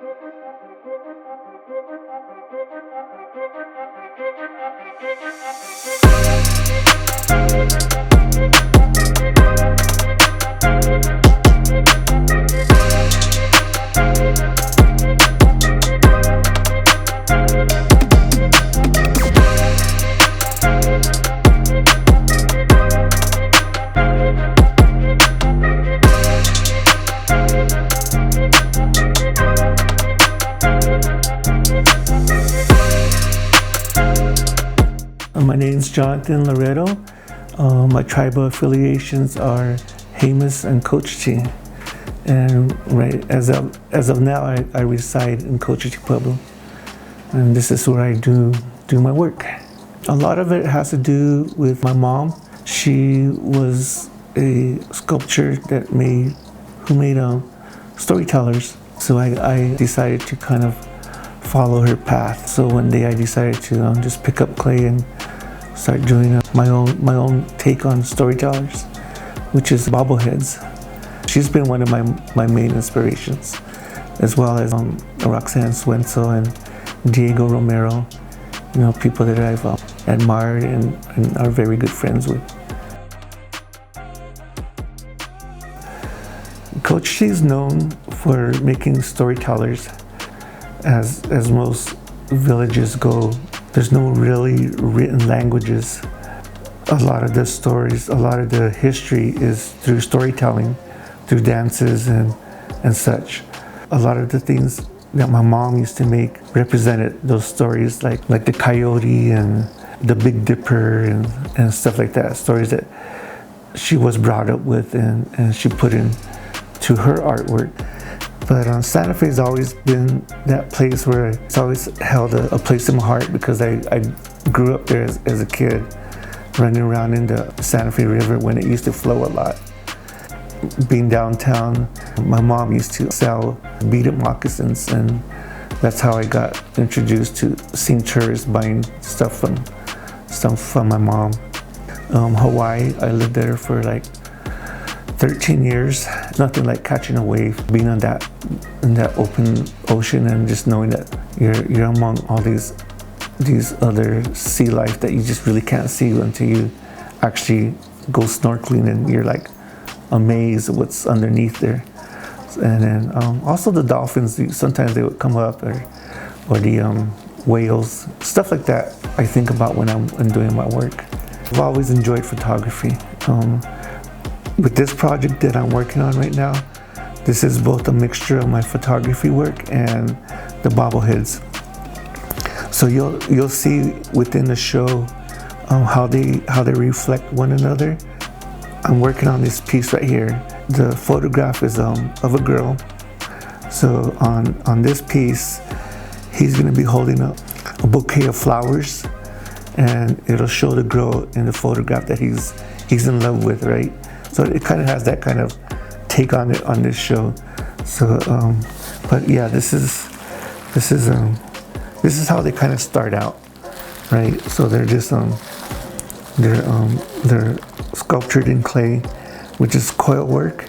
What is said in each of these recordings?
My name is Jonathan Loretto. My tribal affiliations are Jemez and Kotyiti. And right as of now, I reside in Kotyiti Pueblo, and this is where I do my work. A lot of it has to do with my mom. She was a sculptor who made storytellers. So I decided to kind of follow her path. So one day I decided to just pick up clay and start doing my own take on storytellers, which is bobbleheads. She's been one of my main inspirations, as well as Roxanne Suenzo and Diego Romero, people that I've admired and are very good friends with. Kotyiti is known for making storytellers. As most villages go, there's no really written languages. A lot of the stories, a lot of the history is through storytelling, through dances and such. A lot of the things that my mom used to make represented those stories, like the coyote and the Big Dipper and stuff like that. Stories that she was brought up with and she put into her artwork. But Santa Fe has always been that place where it's always held a place in my heart, because I grew up there as a kid, running around in the Santa Fe River when it used to flow a lot. Being downtown, my mom used to sell beaded moccasins, and that's how I got introduced to seeing tourists buying stuff from my mom. Hawaii, I lived there for like 13 years. Nothing like catching a wave, being in that open ocean, and just knowing that you're among all these other sea life that you just really can't see until you actually go snorkeling, and you're like amazed at what's underneath there. And then also the dolphins, sometimes they would come up, or the whales, stuff like that I think about when I'm doing my work. I've always enjoyed photography. With this project that I'm working on right now, this is both a mixture of my photography work and the bobbleheads. So you'll see within the show how they reflect one another. I'm working on this piece right here. The photograph is of a girl. So on this piece, he's going to be holding up a bouquet of flowers, and it'll show the girl in the photograph that he's in love with, right? So it kind of has that kind of take on it on this show. So, but yeah, this is how they kind of start out, right? So they're just they're sculptured in clay, which is coil work,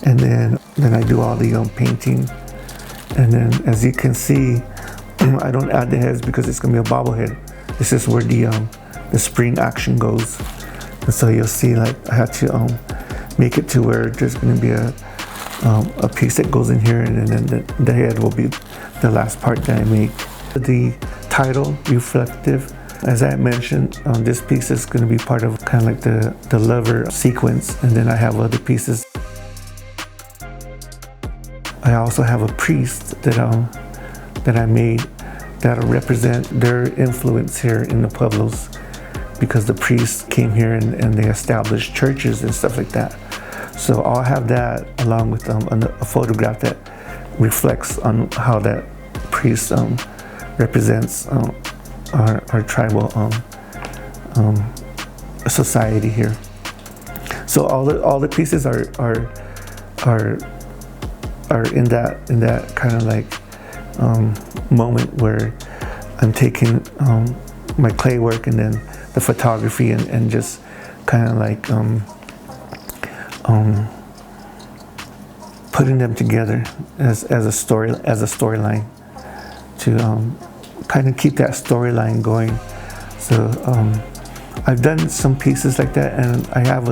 and then I do all the painting, and then as you can see, I don't add the heads because it's gonna be a bobblehead. This is where the spring action goes. And so you'll see, like, I had to make it to where there's going to be a piece that goes in here, and then the head will be the last part that I make. The title, Reflective, as I mentioned, this piece is going to be part of kind of like the lover sequence, and then I have other pieces. I also have a priest that I made that'll represent their influence here in the Pueblos, because the priests came here and they established churches and stuff like that. So I'll have that along with a photograph that reflects on how that priest represents our tribal society here. So all the pieces are in that kind of like moment where I'm taking my clay work and then the photography and just kind of like putting them together as a storyline to kind of keep that storyline going. So I've done some pieces like that, and I have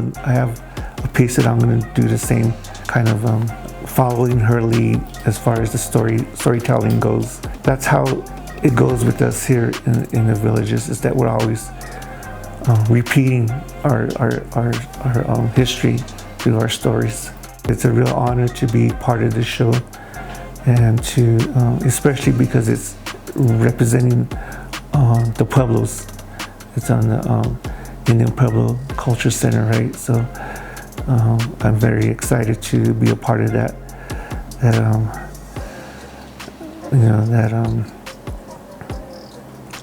a piece that I'm going to do the same kind of following her lead as far as the storytelling goes. That's how it goes with us here in the villages, is that we're always repeating our history through our stories. It's a real honor to be part of this show, and to especially because it's representing the Pueblos. It's on the Indian Pueblo Culture Center, right? So I'm very excited to be a part of that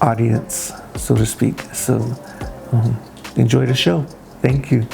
audience, so to speak. So enjoy the show. Thank you.